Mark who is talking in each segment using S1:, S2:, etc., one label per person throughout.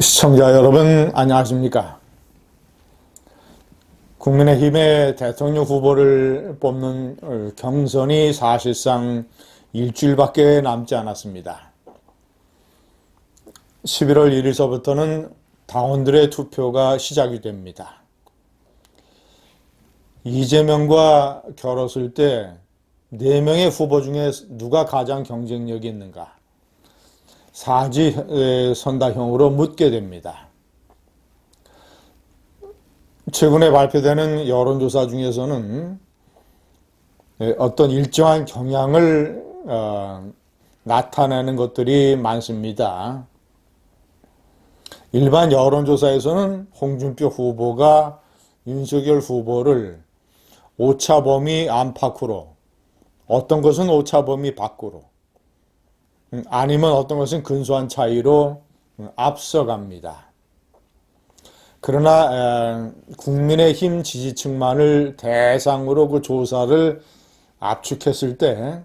S1: 시청자 여러분, 안녕하십니까? 국민의힘의 대통령 후보를 뽑는 경선이 사실상 일주일밖에 남지 않았습니다. 11월 1일서부터는 당원들의 투표가 시작이 됩니다. 이재명과 겨뤘을 때 4명의 후보 중에 누가 가장 경쟁력이 있는가? 사지선다형으로 묻게 됩니다. 최근에 발표되는 여론조사 중에서는 어떤 일정한 경향을 나타내는 것들이 많습니다. 일반 여론조사에서는 홍준표 후보가 윤석열 후보를 오차범위 안팎으로, 어떤 것은 오차범위 밖으로, 아니면 어떤 것은 근소한 차이로 앞서갑니다. 그러나 국민의힘 지지층만을 대상으로 그 조사를 압축했을 때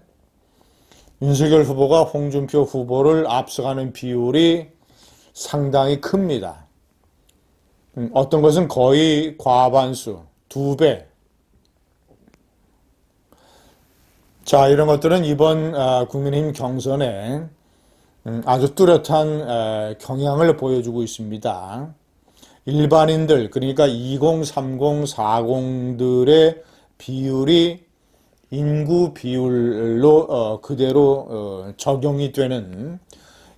S1: 윤석열 후보가 홍준표 후보를 앞서가는 비율이 상당히 큽니다. 어떤 것은 거의 과반수, 2배. 자, 이런 것들은 이번 국민의힘 경선에 아주 뚜렷한 경향을 보여주고 있습니다. 일반인들, 그러니까 2030, 40들의 비율이 인구 비율로 그대로 적용이 되는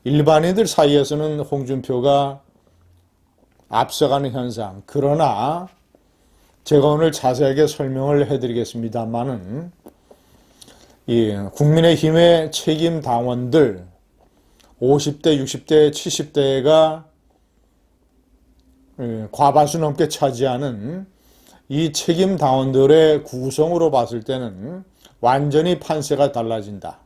S1: 일반인들 사이에서는 홍준표가 앞서가는 현상. 그러나 제가 오늘 자세하게 설명을 해드리겠습니다만은 국민의힘의 책임 당원들 50대, 60대, 70대가 과반수 넘게 차지하는 이 책임 당원들의 구성으로 봤을 때는 완전히 판세가 달라진다.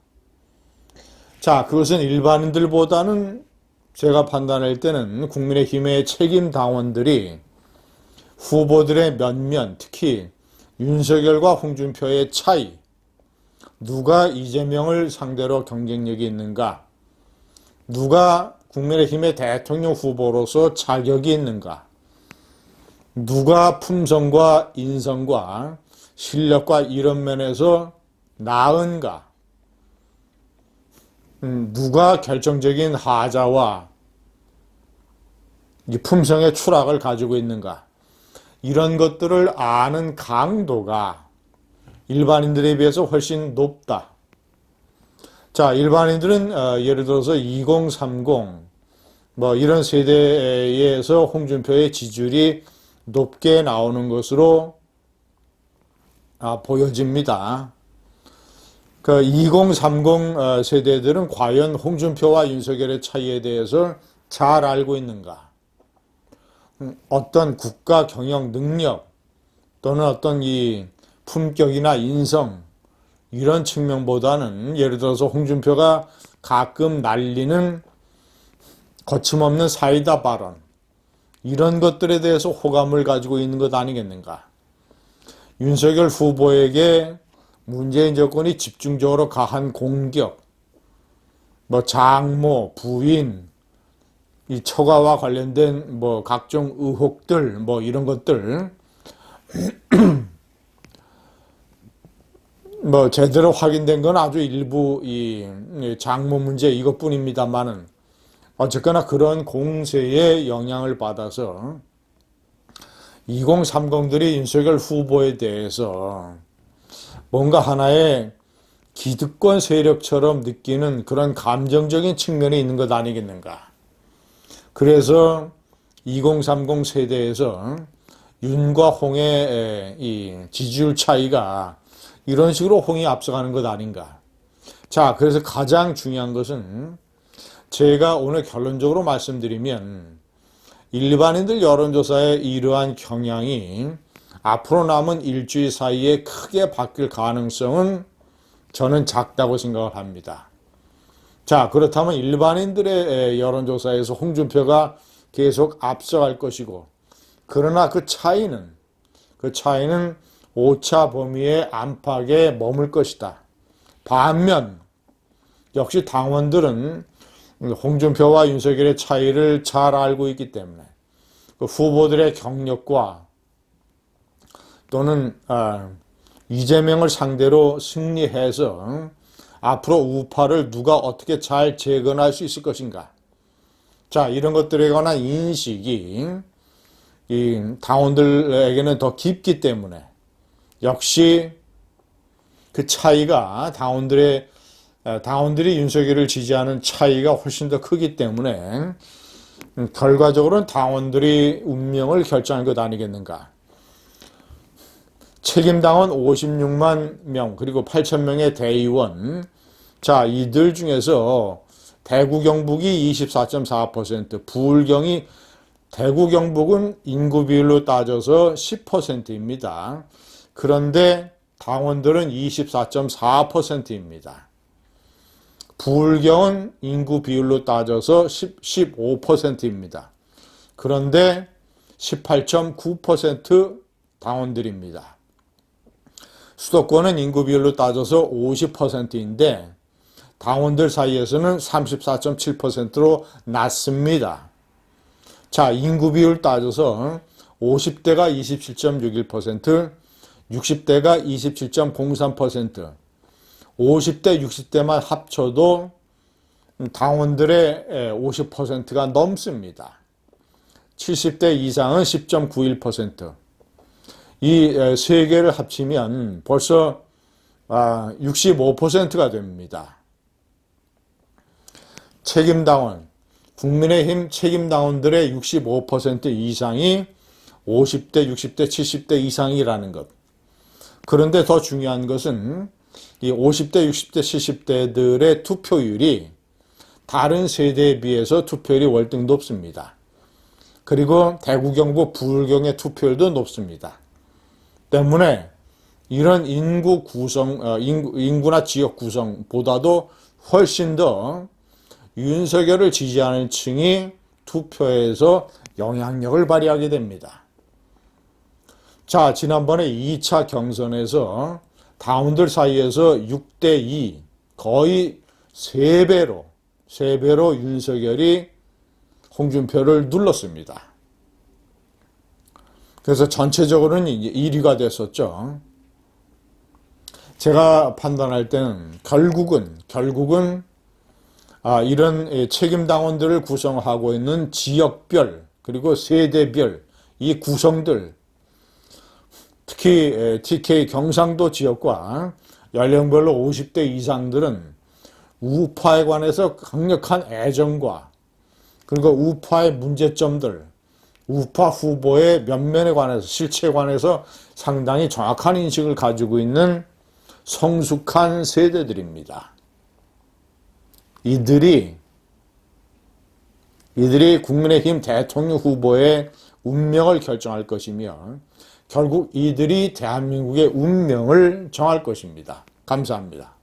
S1: 자, 그것은 일반인들보다는 제가 판단할 때는 국민의힘의 책임 당원들이 후보들의 면면, 특히 윤석열과 홍준표의 차이, 누가 이재명을 상대로 경쟁력이 있는가? 누가 국민의힘의 대통령 후보로서 자격이 있는가? 누가 품성과 인성과 실력과 이런 면에서 나은가? 누가 결정적인 하자와 이 품성의 추락을 가지고 있는가? 이런 것들을 아는 강도가 일반인들에 비해서 훨씬 높다. 자, 일반인들은 예를 들어서 2030, 이런 세대에서 홍준표의 지지율이 높게 나오는 것으로 보여집니다. 그 2030 세대들은 과연 홍준표와 윤석열의 차이에 대해서 잘 알고 있는가? 어떤 국가 경영 능력 또는 어떤 이 품격이나 인성 이런 측면보다는 예를 들어서 홍준표가 가끔 날리는 거침없는 사이다 발언 이런 것들에 대해서 호감을 가지고 있는 것 아니겠는가. 윤석열 후보에게 문재인 정권이 집중적으로 가한 공격, 장모, 부인, 이 처가와 관련된 각종 의혹들 이런 것들 제대로 확인된 건 아주 일부 이 장모 문제 이것뿐입니다만은 어쨌거나 그런 공세에 영향을 받아서 2030들이 윤석열 후보에 대해서 뭔가 하나의 기득권 세력처럼 느끼는 그런 감정적인 측면이 있는 것 아니겠는가. 그래서 2030 세대에서 윤과 홍의 이 지지율 차이가 이런 식으로 홍이 앞서가는 것 아닌가. 자, 그래서 가장 중요한 것은 제가 오늘 결론적으로 말씀드리면 일반인들 여론조사의 이러한 경향이 앞으로 남은 일주일 사이에 크게 바뀔 가능성은 저는 작다고 생각을 합니다. 자, 그렇다면 일반인들의 여론조사에서 홍준표가 계속 앞서갈 것이고, 그러나 그 차이는 오차 범위의 안팎에 머물 것이다. 반면 역시 당원들은 홍준표와 윤석열의 차이를 잘 알고 있기 때문에 그 후보들의 경력과 또는 이재명을 상대로 승리해서 앞으로 우파를 누가 어떻게 잘 재건할 수 있을 것인가. 자, 이런 것들에 관한 인식이 이 당원들에게는 더 깊기 때문에 역시 그 차이가 당원들이 윤석열을 지지하는 차이가 훨씬 더 크기 때문에 결과적으로는 당원들이 운명을 결정한 것 아니겠는가. 책임당원 56만 명 그리고 8천 명의 대의원, 자, 이들 중에서 대구 경북이 24.4%, 부울경이 대구 경북은 인구 비율로 따져서 10%입니다. 그런데 당원들은 24.4%입니다. 부울경은 인구 비율로 따져서 15%입니다. 그런데 18.9% 당원들입니다. 수도권은 인구 비율로 따져서 50%인데 당원들 사이에서는 34.7%로 낮습니다. 자, 인구 비율 따져서 50대가 27.61%, 60대가 27.03%, 50대, 60대만 합쳐도 당원들의 50%가 넘습니다. 70대 이상은 10.91%. 이 세 개를 합치면 벌써 65%가 됩니다. 책임당원, 국민의힘 책임당원들의 65% 이상이 50대, 60대, 70대 이상이라는 것. 그런데 더 중요한 것은 이 50대, 60대, 70대들의 투표율이 다른 세대에 비해서 투표율이 월등 높습니다. 그리고 대구, 경북, 부울경의 투표율도 높습니다. 때문에 이런 인구나 지역 구성보다도 훨씬 더 윤석열을 지지하는 층이 투표에서 영향력을 발휘하게 됩니다. 자, 지난번에 2차 경선에서 당원들 사이에서 6대2 거의 3배로 윤석열이 홍준표를 눌렀습니다. 그래서 전체적으로는 1위가 됐었죠. 제가 판단할 때는 결국은 이런 책임당원들을 구성하고 있는 지역별 그리고 세대별 이 구성들, 특히 TK 경상도 지역과 연령별로 50대 이상들은 우파에 관해서 강력한 애정과 그리고 우파의 문제점들, 우파 후보의 면면에 관해서 실체에 관해서 상당히 정확한 인식을 가지고 있는 성숙한 세대들입니다. 이들이 국민의힘 대통령 후보의 운명을 결정할 것이며 결국 이들이 대한민국의 운명을 정할 것입니다. 감사합니다.